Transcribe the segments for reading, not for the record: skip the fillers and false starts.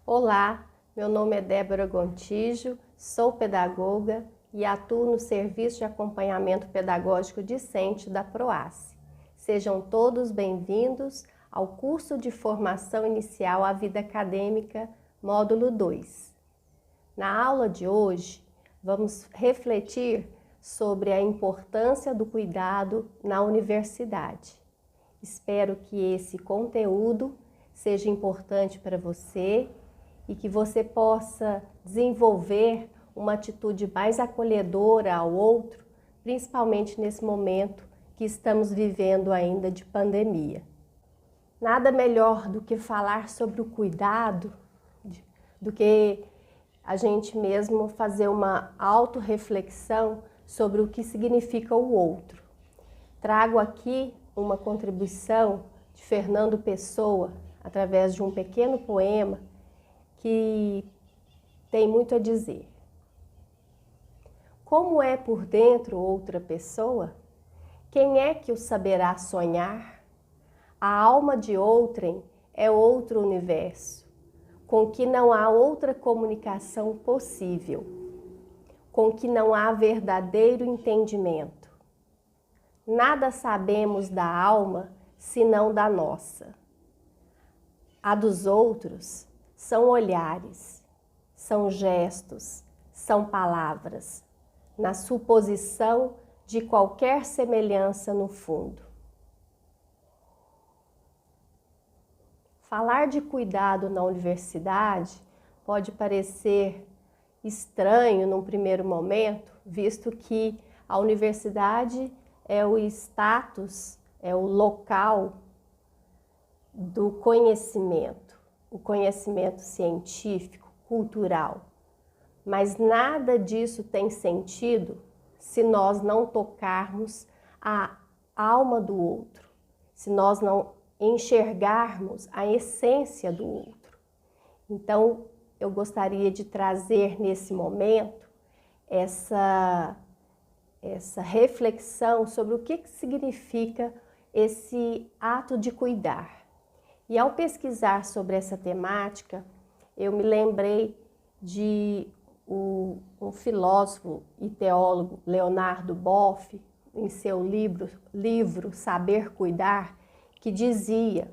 Olá, meu nome é Débora Gontijo, sou pedagoga e atuo no Serviço de Acompanhamento Pedagógico Discente da PROACE. Sejam todos bem-vindos ao curso de formação inicial à vida acadêmica, módulo 2. Na aula de hoje, vamos refletir sobre a importância do cuidado na universidade. Espero que esse conteúdo seja importante para você e que você possa desenvolver uma atitude mais acolhedora ao outro, principalmente nesse momento que estamos vivendo ainda de pandemia. Nada melhor do que falar sobre o cuidado, do que a gente mesmo fazer uma autorreflexão sobre o que significa o outro. Trago aqui uma contribuição de Fernando Pessoa, através de um pequeno poema que tem muito a dizer. Como é por dentro outra pessoa? Quem é que o saberá sonhar? A alma de outrem é outro universo, com que não há outra comunicação possível, com que não há verdadeiro entendimento. Nada sabemos da alma senão da nossa. A dos outros são olhares, são gestos, são palavras, na suposição de qualquer semelhança no fundo. Falar de cuidado na universidade pode parecer estranho num primeiro momento, visto que a universidade é o status, é o local do conhecimento, o conhecimento científico, cultural. Mas nada disso tem sentido se nós não tocarmos a alma do outro, se nós não enxergarmos a essência do outro. Então, eu gostaria de trazer nesse momento essa reflexão sobre o que significa esse ato de cuidar. E ao pesquisar sobre essa temática, eu me lembrei de um filósofo e teólogo, Leonardo Boff, em seu livro Saber Cuidar, que dizia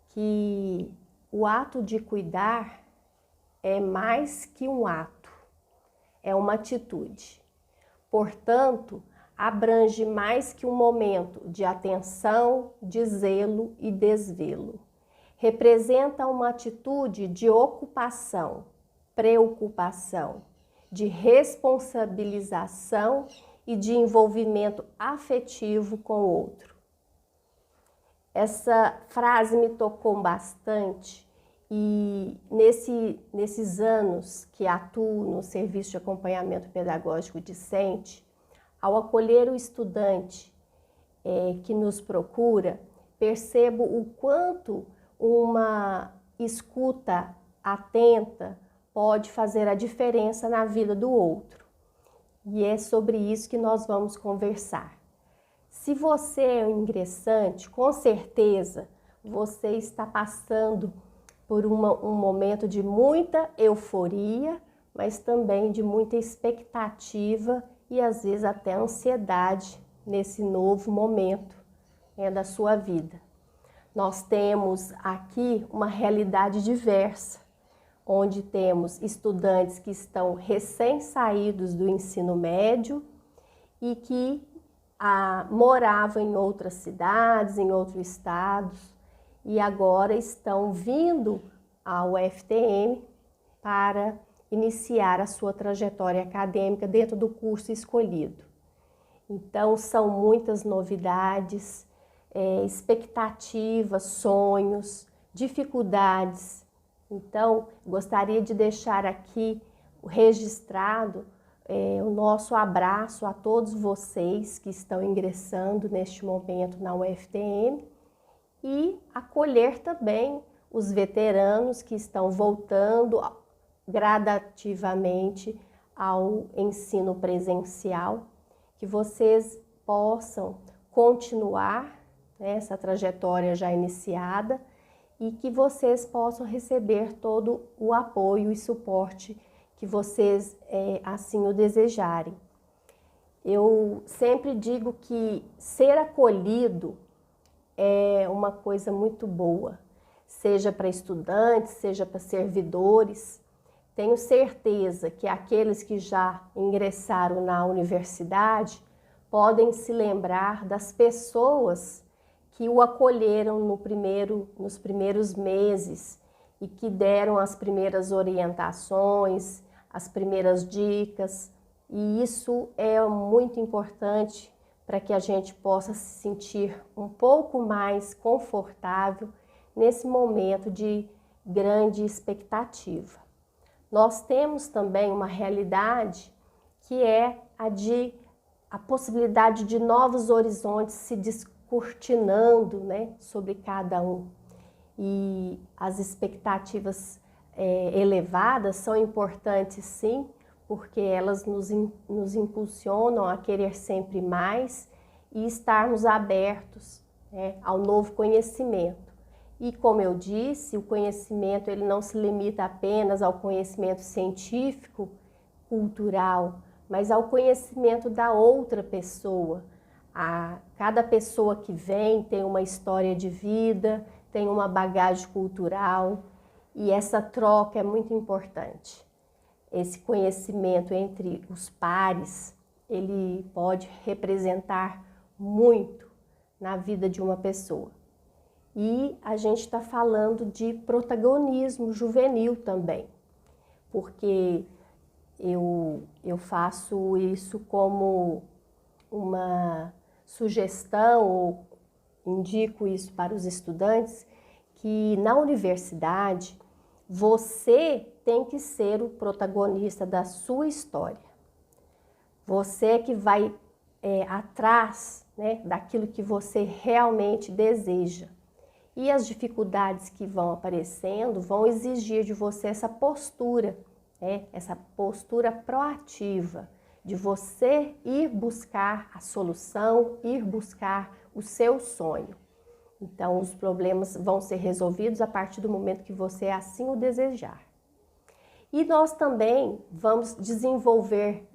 que o ato de cuidar é mais que um ato, é uma atitude. Portanto, abrange mais que um momento de atenção, de zelo e desvelo. Representa uma atitude de ocupação, preocupação, de responsabilização e de envolvimento afetivo com o outro. Essa frase me tocou bastante e nesses anos que atuo no Serviço de Acompanhamento Pedagógico Discente, ao acolher o estudante que nos procura, percebo o quanto uma escuta atenta pode fazer a diferença na vida do outro. E é sobre isso que nós vamos conversar. Se você é um ingressante, com certeza você está passando por um momento de muita euforia, mas também de muita expectativa e às vezes até ansiedade nesse novo momento da sua vida. Nós temos aqui uma realidade diversa, onde temos estudantes que estão recém-saídos do ensino médio e que moravam em outras cidades, em outros estados, e agora estão vindo ao UFTM para iniciar a sua trajetória acadêmica dentro do curso escolhido. Então, são muitas novidades, expectativas, sonhos, dificuldades. Então, gostaria de deixar aqui registrado o nosso abraço a todos vocês que estão ingressando neste momento na UFTM e acolher também os veteranos que estão voltando gradativamente ao ensino presencial, que vocês possam continuar essa trajetória já iniciada e que vocês possam receber todo o apoio e suporte que vocês assim o desejarem. Eu sempre digo que ser acolhido é uma coisa muito boa, seja para estudantes, seja para servidores. Tenho certeza que aqueles que já ingressaram na universidade podem se lembrar das pessoas que o acolheram nos primeiros meses e que deram as primeiras orientações, as primeiras dicas. E isso é muito importante para que a gente possa se sentir um pouco mais confortável nesse momento de grande expectativa. Nós temos também uma realidade que é a possibilidade de novos horizontes se descortinando, né, sobre cada um. E as expectativas elevadas são importantes, sim, porque elas nos impulsionam a querer sempre mais e estarmos abertos, né, ao novo conhecimento. E como eu disse, o conhecimento ele não se limita apenas ao conhecimento científico, cultural, mas ao conhecimento da outra pessoa. Cada pessoa que vem tem uma história de vida, tem uma bagagem cultural e essa troca é muito importante. Esse conhecimento entre os pares, ele pode representar muito na vida de uma pessoa. E a gente está falando de protagonismo juvenil também, porque eu faço isso como uma sugestão, ou indico isso para os estudantes, que na universidade você tem que ser o protagonista da sua história. Você é que vai atrás, né, daquilo que você realmente deseja. E as dificuldades que vão aparecendo vão exigir de você essa postura, né, essa postura proativa, de você ir buscar a solução, ir buscar o seu sonho. Então, os problemas vão ser resolvidos a partir do momento que você assim o desejar. E nós também vamos desenvolver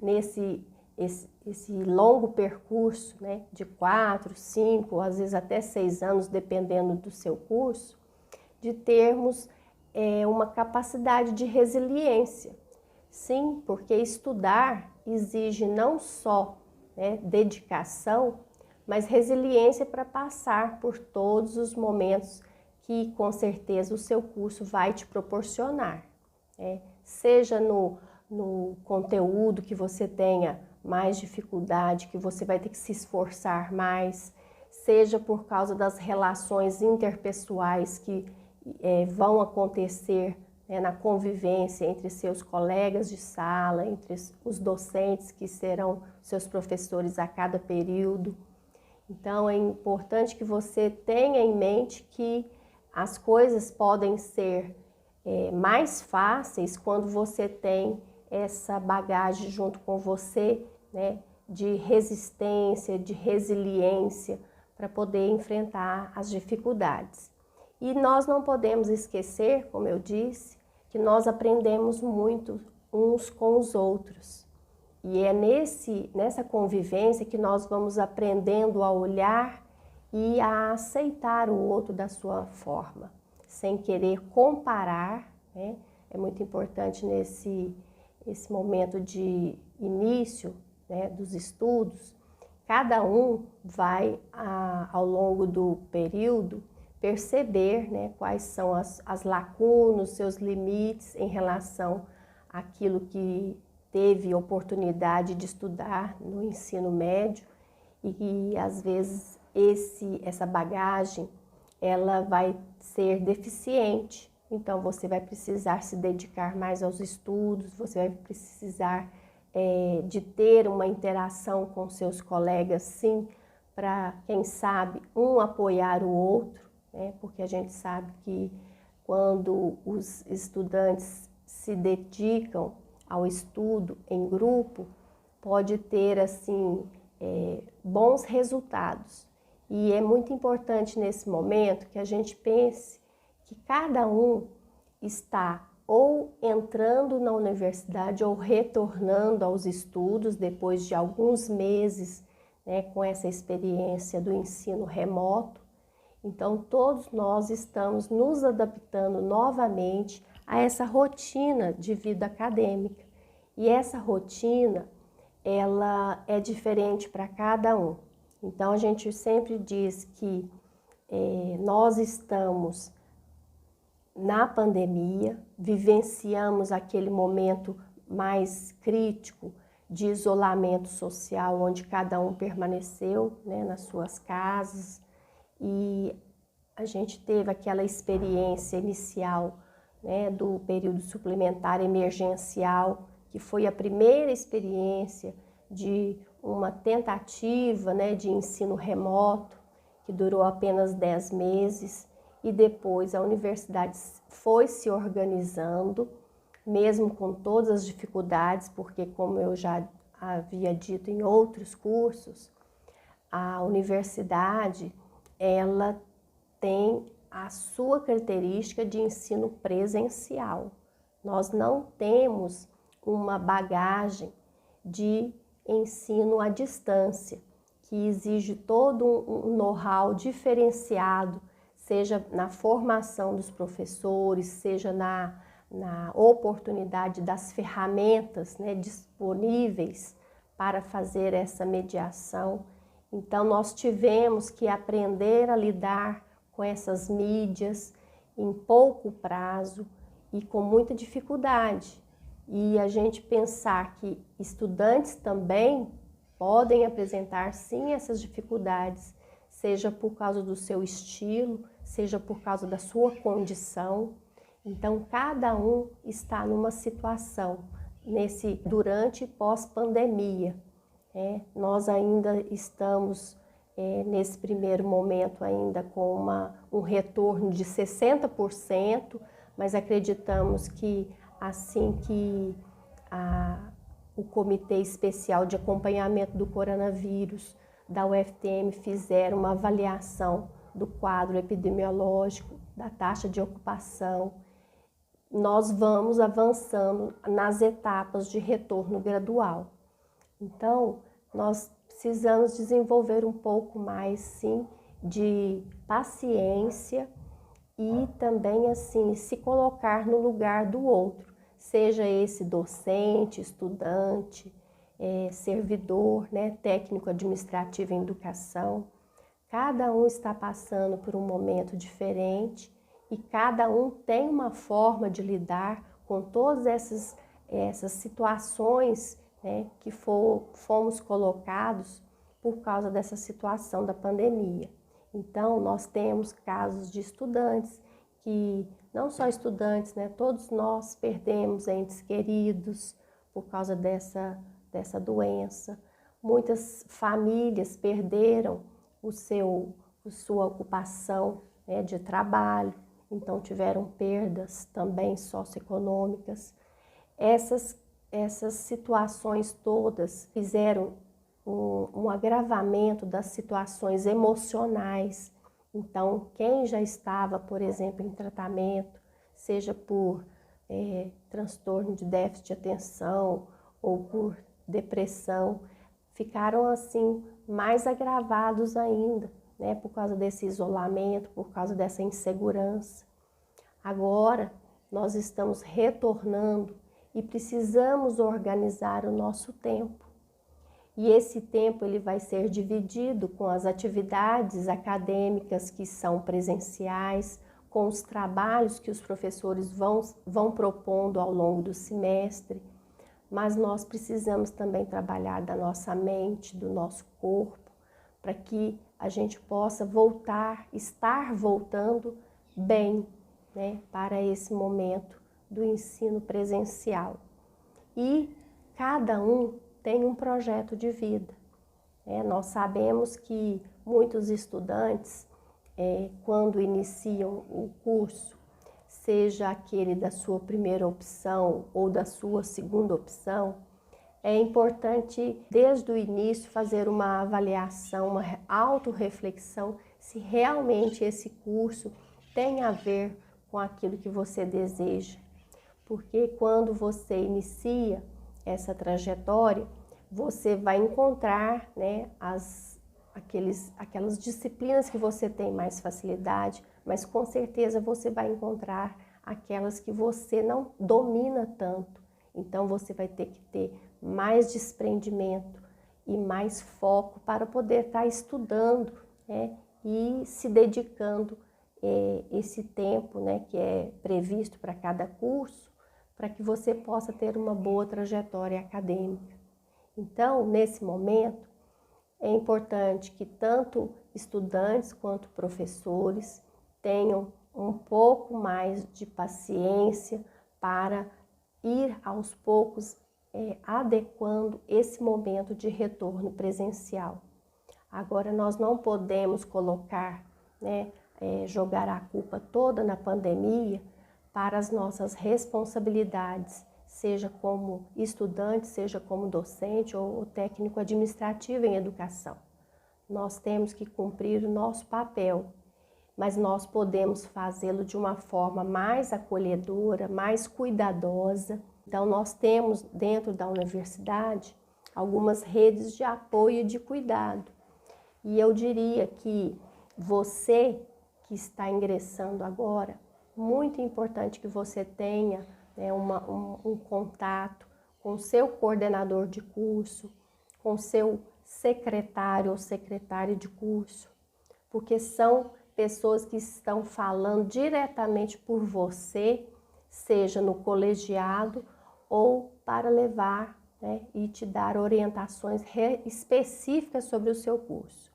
esse longo percurso, né, de 4, 5, às vezes até 6 anos, dependendo do seu curso, de termos uma capacidade de resiliência. Sim, porque estudar exige não só, né, dedicação, mas resiliência para passar por todos os momentos que com certeza o seu curso vai te proporcionar. Seja no conteúdo que você tenha mais dificuldade, que você vai ter que se esforçar mais, seja por causa das relações interpessoais que vão acontecer, né, na convivência entre seus colegas de sala, entre os docentes que serão seus professores a cada período. Então é importante que você tenha em mente que as coisas podem ser mais fáceis quando você tem essa bagagem junto com você, né, de resistência, de resiliência, para poder enfrentar as dificuldades. E nós não podemos esquecer, como eu disse, que nós aprendemos muito uns com os outros. E é nessa convivência que nós vamos aprendendo a olhar e a aceitar o outro da sua forma, sem querer comparar, né? É muito importante esse momento de início, né, dos estudos. Cada um vai, ao longo do período, perceber, né, quais são as lacunas, seus limites em relação àquilo que teve oportunidade de estudar no ensino médio e às vezes essa bagagem ela vai ser deficiente. Então você vai precisar se dedicar mais aos estudos, você vai precisar de ter uma interação com seus colegas, sim, para, quem sabe, um apoiar o outro, né? Porque a gente sabe que quando os estudantes se dedicam ao estudo em grupo, pode ter, assim, bons resultados. E é muito importante nesse momento que a gente pense que cada um está ou entrando na universidade ou retornando aos estudos depois de alguns meses, né, com essa experiência do ensino remoto. Então, todos nós estamos nos adaptando novamente a essa rotina de vida acadêmica. E essa rotina, ela é diferente para cada um. Então, a gente sempre diz que nós estamos na pandemia, vivenciamos aquele momento mais crítico de isolamento social, onde cada um permaneceu, né, nas suas casas, e a gente teve aquela experiência inicial, né, do período suplementar emergencial, que foi a primeira experiência de uma tentativa, né, de ensino remoto, que durou apenas 10 meses, e depois a universidade foi se organizando, mesmo com todas as dificuldades, porque, como eu já havia dito em outros cursos, a universidade, ela tem a sua característica de ensino presencial. Nós não temos uma bagagem de ensino à distância, que exige todo um know-how diferenciado, seja na formação dos professores, seja na oportunidade das ferramentas, né, disponíveis para fazer essa mediação. Então, nós tivemos que aprender a lidar com essas mídias em pouco prazo e com muita dificuldade. E a gente pensar que estudantes também podem apresentar, sim, essas dificuldades, seja por causa do seu estilo, seja por causa da sua condição. Então, cada um está numa situação durante e pós-pandemia. Nós ainda estamos, nesse primeiro momento, ainda com um retorno de 60%, mas acreditamos que assim que o Comitê Especial de Acompanhamento do Coronavírus da UFTM fizer uma avaliação do quadro epidemiológico, da taxa de ocupação, nós vamos avançando nas etapas de retorno gradual. Então, nós precisamos desenvolver um pouco mais, sim, de paciência e também, assim, se colocar no lugar do outro, seja esse docente, estudante, servidor, né, técnico administrativo em educação. Cada um está passando por um momento diferente e cada um tem uma forma de lidar com todas essas situações, né, que fomos colocados por causa dessa situação da pandemia. Então, nós temos casos de estudantes que, não só estudantes, né, todos nós perdemos entes queridos por causa dessa doença. Muitas famílias perderam sua ocupação, né, de trabalho, então tiveram perdas também socioeconômicas. Essas situações todas fizeram um agravamento das situações emocionais. Então, quem já estava, por exemplo, em tratamento, seja por transtorno de déficit de atenção ou por depressão, ficaram assim mais agravados ainda, né, por causa desse isolamento, por causa dessa insegurança. Agora, nós estamos retornando e precisamos organizar o nosso tempo. E esse tempo ele vai ser dividido com as atividades acadêmicas que são presenciais, com os trabalhos que os professores vão propondo ao longo do semestre, mas nós precisamos também trabalhar da nossa mente, do nosso corpo, para que a gente possa estar voltando bem, né, para esse momento do ensino presencial. E cada um tem um projeto de vida. Nós sabemos que muitos estudantes, quando iniciam o curso, seja aquele da sua primeira opção ou da sua segunda opção, é importante, desde o início, fazer uma avaliação, uma autorreflexão, se realmente esse curso tem a ver com aquilo que você deseja. Porque quando você inicia essa trajetória, você vai encontrar, né, aquelas disciplinas que você tem mais facilidade, mas com certeza você vai encontrar aquelas que você não domina tanto. Então você vai ter que ter mais desprendimento e mais foco para poder estar estudando, né, e se dedicando esse tempo, né, que é previsto para cada curso, para que você possa ter uma boa trajetória acadêmica. Então, nesse momento, é importante que tanto estudantes quanto professores tenham um pouco mais de paciência para ir aos poucos adequando esse momento de retorno presencial. Agora, nós não podemos colocar, né, jogar a culpa toda na pandemia para as nossas responsabilidades, seja como estudante, seja como docente ou técnico administrativo em educação. Nós temos que cumprir o nosso papel, mas nós podemos fazê-lo de uma forma mais acolhedora, mais cuidadosa. Então, nós temos dentro da universidade algumas redes de apoio e de cuidado. E eu diria que você que está ingressando agora, muito importante que você tenha, né, um contato com o seu coordenador de curso, com o seu secretário ou secretária de curso, porque são pessoas que estão falando diretamente por você, seja no colegiado ou para levar, né, e te dar orientações específicas sobre o seu curso.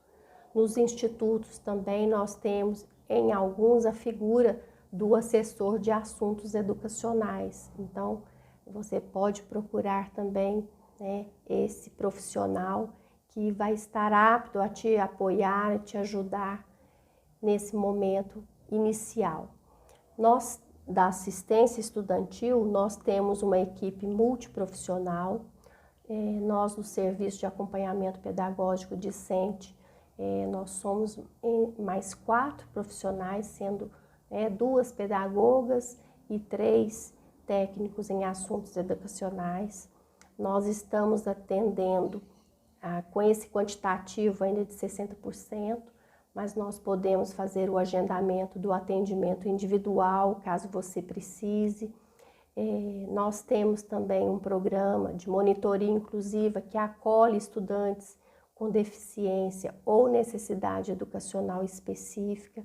Nos institutos também nós temos em alguns a figura do assessor de assuntos educacionais. Então, você pode procurar também, né, esse profissional que vai estar apto a te apoiar, a te ajudar nesse momento inicial. Nós, da assistência estudantil, nós temos uma equipe multiprofissional. Nós, do Serviço de Acompanhamento Pedagógico Discente, nós somos mais 4 profissionais, sendo 2 pedagogas e 3 técnicos em assuntos educacionais. Nós estamos atendendo com esse quantitativo ainda de 60%, mas nós podemos fazer o agendamento do atendimento individual, caso você precise. Nós temos também um programa de monitoria inclusiva que acolhe estudantes com deficiência ou necessidade educacional específica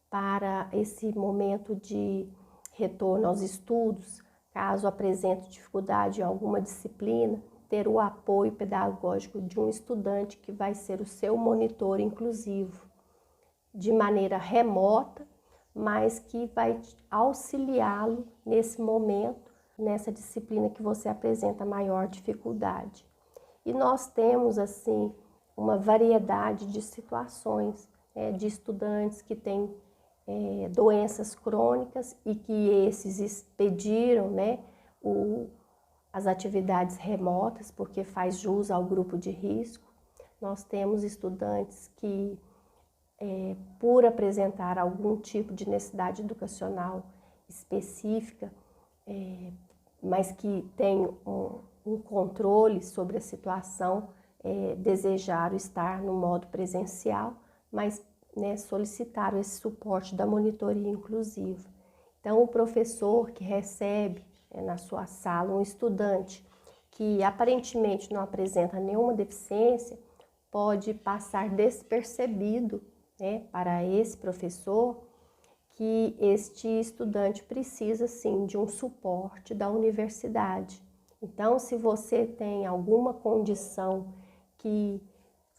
para esse momento de retorno aos estudos. Caso apresente dificuldade em alguma disciplina, ter o apoio pedagógico de um estudante que vai ser o seu monitor inclusivo, de maneira remota, mas que vai auxiliá-lo nesse momento, nessa disciplina que você apresenta maior dificuldade. E nós temos, assim, uma variedade de situações, de estudantes que têm doenças crônicas e que esses pediram, né, as atividades remotas, porque faz jus ao grupo de risco. Nós temos estudantes que, por apresentar algum tipo de necessidade educacional específica, mas que tem um controle sobre a situação, desejaram estar no modo presencial, mas, né, solicitaram esse suporte da monitoria inclusiva. Então, o professor que recebe na sua sala um estudante que aparentemente não apresenta nenhuma deficiência, pode passar despercebido, né, para esse professor que este estudante precisa sim de um suporte da universidade. Então, se você tem alguma condição que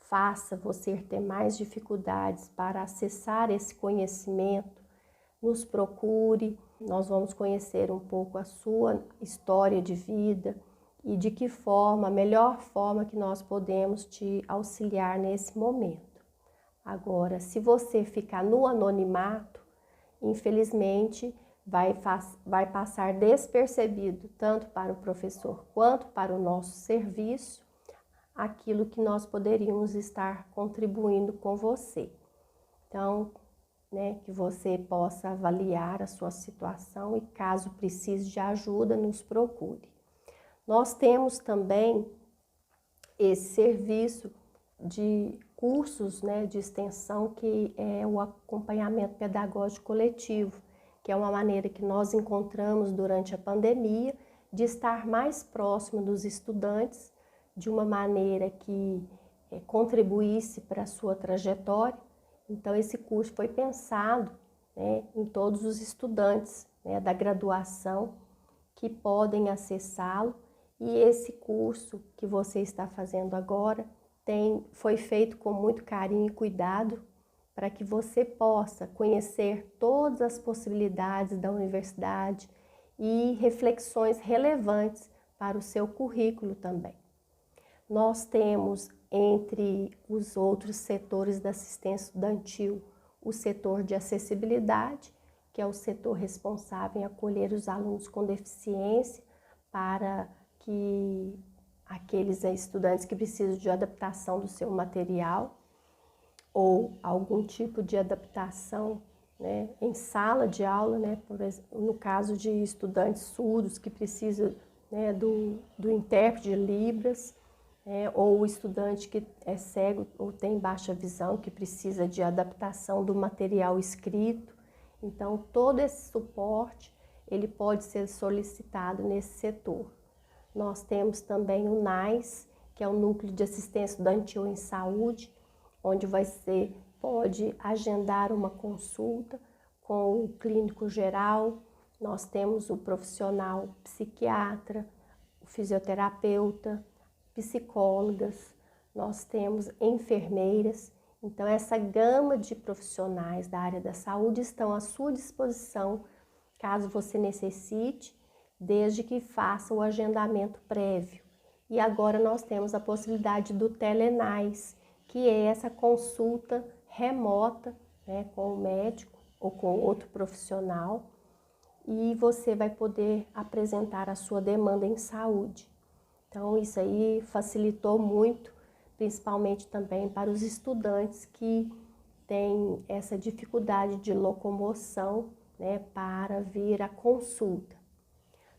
faça você ter mais dificuldades para acessar esse conhecimento, nos procure. Nós vamos conhecer um pouco a sua história de vida e de que forma, a melhor forma que nós podemos te auxiliar nesse momento. Agora, se você ficar no anonimato, infelizmente vai passar despercebido tanto para o professor quanto para o nosso serviço aquilo que nós poderíamos estar contribuindo com você. Então, né, que você possa avaliar a sua situação e caso precise de ajuda, nos procure. Nós temos também esse serviço de cursos, né, de extensão, que é o acompanhamento pedagógico coletivo, que é uma maneira que nós encontramos durante a pandemia de estar mais próximo dos estudantes, de uma maneira que contribuísse para a sua trajetória. Então, esse curso foi pensado, né, em todos os estudantes, né, da graduação que podem acessá-lo. E esse curso que você está fazendo agora foi feito com muito carinho e cuidado para que você possa conhecer todas as possibilidades da universidade e reflexões relevantes para o seu currículo também. Nós temos, entre os outros setores da assistência estudantil, o setor de acessibilidade, que é o setor responsável em acolher os alunos com deficiência para que aqueles estudantes que precisam de adaptação do seu material ou algum tipo de adaptação, né, em sala de aula, né, por exemplo, no caso de estudantes surdos que precisam, né, do intérprete de Libras, ou o estudante que é cego ou tem baixa visão, que precisa de adaptação do material escrito. Então, todo esse suporte, ele pode ser solicitado nesse setor. Nós temos também o NAIS, que é o Núcleo de Assistência Estudantil em Saúde, onde você pode agendar uma consulta com o clínico geral. Nós temos o profissional psiquiatra, o fisioterapeuta, psicólogas, nós temos enfermeiras. Então, essa gama de profissionais da área da saúde estão à sua disposição, caso você necessite, desde que faça o agendamento prévio. E agora nós temos a possibilidade do Telenais, que é essa consulta remota, né, com o médico ou com outro profissional, e você vai poder apresentar a sua demanda em saúde. Então, isso aí facilitou muito, principalmente também para os estudantes que têm essa dificuldade de locomoção, né, para vir à consulta.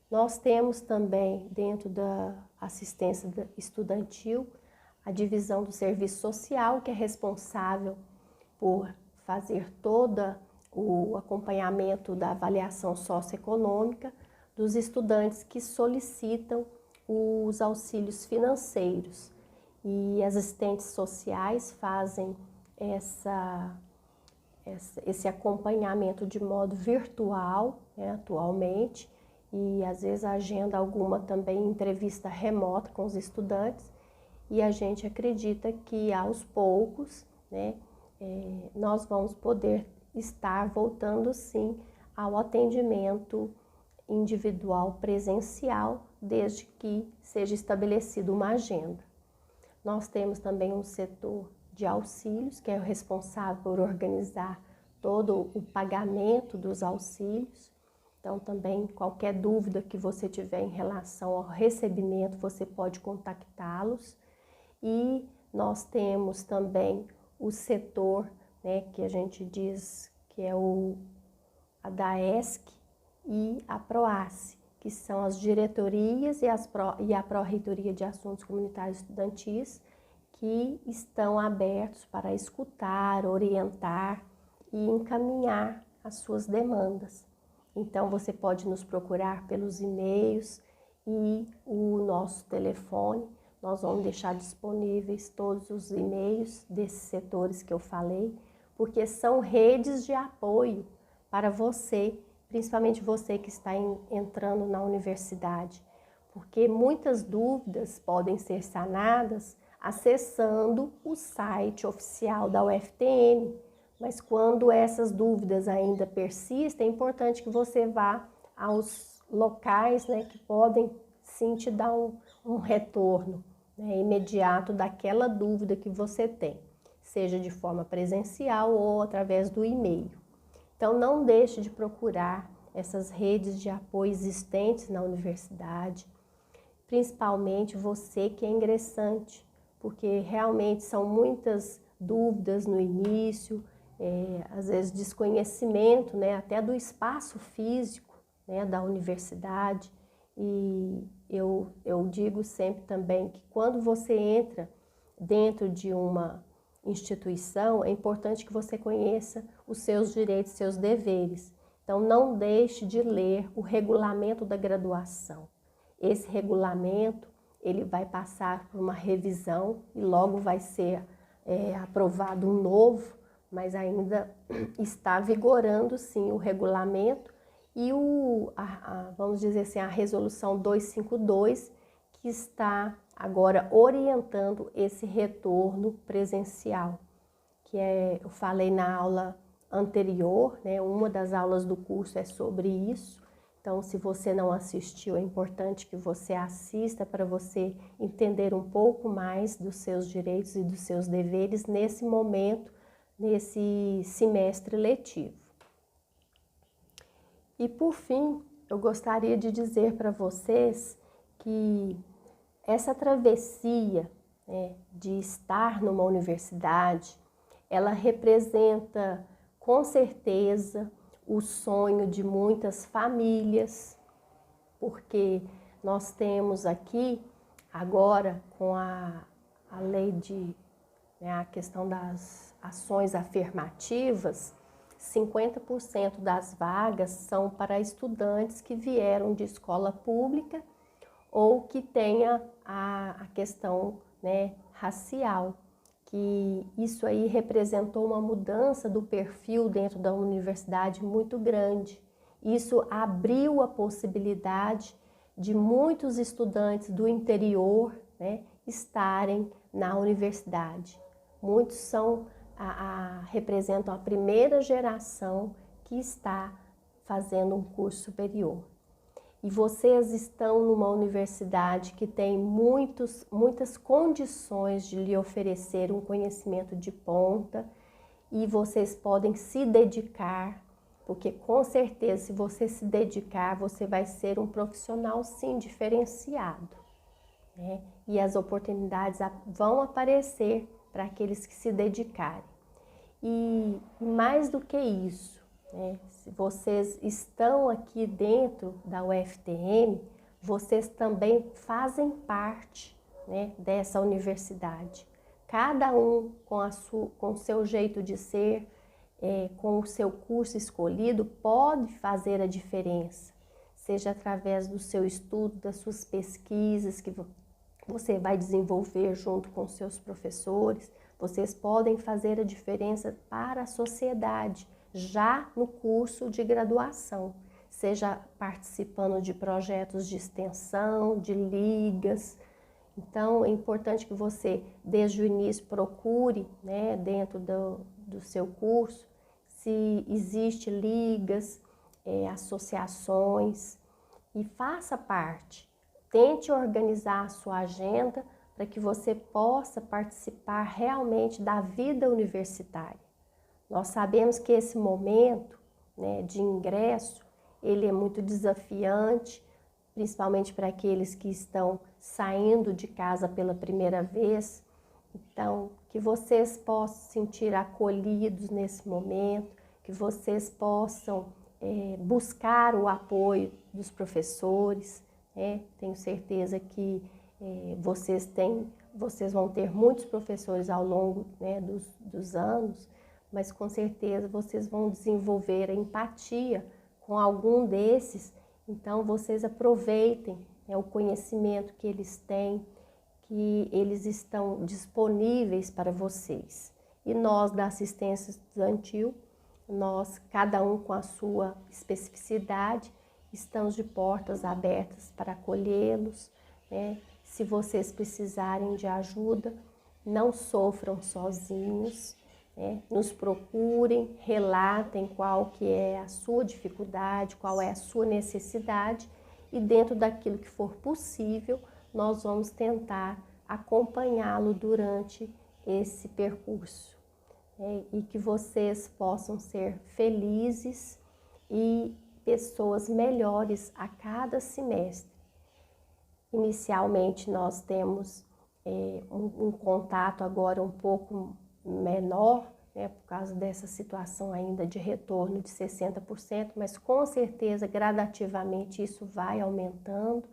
Nós temos também, dentro da assistência estudantil, a divisão do serviço social, que é responsável por fazer todo o acompanhamento da avaliação socioeconômica dos estudantes que solicitam os auxílios financeiros. E as assistentes sociais fazem esse acompanhamento de modo virtual, né, atualmente, e às vezes agenda alguma também entrevista remota com os estudantes, e a gente acredita que aos poucos, né, nós vamos poder estar voltando sim ao atendimento individual presencial, desde que seja estabelecida uma agenda. Nós temos também um setor de auxílios, que é o responsável por organizar todo o pagamento dos auxílios. Então, também, qualquer dúvida que você tiver em relação ao recebimento, você pode contactá-los. E nós temos também o setor, né, que a gente diz que é a DAESC e a PROACE, que são as diretorias e a Pró-Reitoria de Assuntos Comunitários Estudantis, que estão abertos para escutar, orientar e encaminhar as suas demandas. Então, você pode nos procurar pelos e-mails e o nosso telefone. Nós vamos deixar disponíveis todos os e-mails desses setores que eu falei, porque são redes de apoio para você, principalmente você que está entrando na universidade, porque muitas dúvidas podem ser sanadas acessando o site oficial da UFTM, mas quando essas dúvidas ainda persistem, é importante que você vá aos locais, né, que podem sim te dar um retorno, né, imediato daquela dúvida que você tem, seja de forma presencial ou através do e-mail. Então, não deixe de procurar essas redes de apoio existentes na universidade, principalmente você que é ingressante, porque realmente são muitas dúvidas no início, às vezes desconhecimento, né, até do espaço físico, né, da universidade. E eu digo sempre também que quando você entra dentro de uma instituição, é importante que você conheça os seus direitos, seus deveres. Então, não deixe de ler o regulamento da graduação. Esse regulamento, ele vai passar por uma revisão e logo vai ser aprovado um novo, mas ainda está vigorando, sim, o regulamento e vamos dizer assim, a resolução 252, que está agora orientando esse retorno presencial, eu falei na aula anterior, né, uma das aulas do curso é sobre isso. Então, se você não assistiu, é importante que você assista para você entender um pouco mais dos seus direitos e dos seus deveres nesse momento, nesse semestre letivo. E por fim, eu gostaria de dizer para vocês que essa travessia, né, de estar numa universidade, ela representa com certeza o sonho de muitas famílias, porque nós temos aqui agora com a lei né, a questão das ações afirmativas, 50% das vagas são para estudantes que vieram de escola pública ou que tenha a questão, né, racial, que isso aí representou uma mudança do perfil dentro da universidade muito grande. Isso abriu a possibilidade de muitos estudantes do interior, né, estarem na universidade. Muitos representam a primeira geração que está fazendo um curso superior. E vocês estão numa universidade que tem muitas condições de lhe oferecer um conhecimento de ponta e vocês podem se dedicar, porque com certeza se você se dedicar, você vai ser um profissional sim diferenciado, né? E as oportunidades vão aparecer para aqueles que se dedicarem. E mais do que isso, né? Se vocês estão aqui dentro da UFTM, vocês também fazem parte, né, dessa universidade. Cada um com o seu jeito de ser, com o seu curso escolhido, pode fazer a diferença, seja através do seu estudo, das suas pesquisas que você vai desenvolver junto com seus professores. Vocês podem fazer a diferença para a sociedade, já no curso de graduação, seja participando de projetos de extensão, de ligas. Então, é importante que você, desde o início, procure, né, dentro do seu curso, se existe ligas, associações, e faça parte. Tente organizar a sua agenda para que você possa participar realmente da vida universitária. Nós sabemos que esse momento, né, de ingresso, ele é muito desafiante, principalmente para aqueles que estão saindo de casa pela primeira vez. Então, que vocês possam se sentir acolhidos nesse momento, que vocês possam buscar o apoio dos professores. Tenho certeza que vocês vão ter muitos professores ao longo, né, dos anos, mas com certeza vocês vão desenvolver a empatia com algum desses. Então vocês aproveitem, né, o conhecimento que eles têm, que eles estão disponíveis para vocês. E nós da assistência estudantil, cada um com a sua especificidade, estamos de portas abertas para acolhê-los, né? Se vocês precisarem de ajuda, não sofram sozinhos, né? Nos procurem, relatem qual que é a sua dificuldade, qual é a sua necessidade e dentro daquilo que for possível, nós vamos tentar acompanhá-lo durante esse percurso, né? E que vocês possam ser felizes e pessoas melhores a cada semestre. Inicialmente nós temos um contato agora um pouco menor, né, por causa dessa situação ainda de retorno de 60%, mas com certeza, gradativamente, isso vai aumentando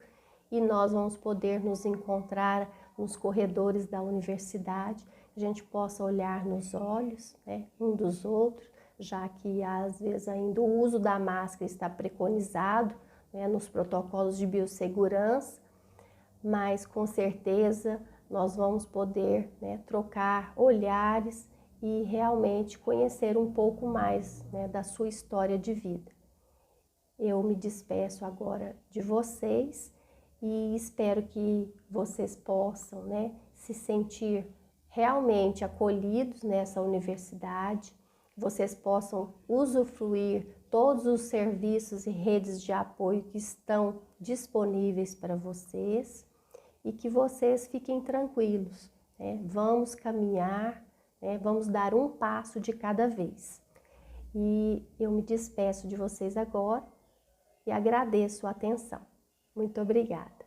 e nós vamos poder nos encontrar nos corredores da universidade, a gente possa olhar nos olhos, né, um dos outros, já que às vezes ainda o uso da máscara está preconizado, né, nos protocolos de biossegurança, mas com certeza nós vamos poder, né, trocar olhares e realmente conhecer um pouco mais, né, da sua história de vida. Eu me despeço agora de vocês e espero que vocês possam, né, se sentir realmente acolhidos nessa universidade, vocês possam usufruir todos os serviços e redes de apoio que estão disponíveis para vocês e que vocês fiquem tranquilos, né? Vamos caminhar, né? Vamos dar um passo de cada vez. E eu me despeço de vocês agora e agradeço a atenção. Muito obrigada.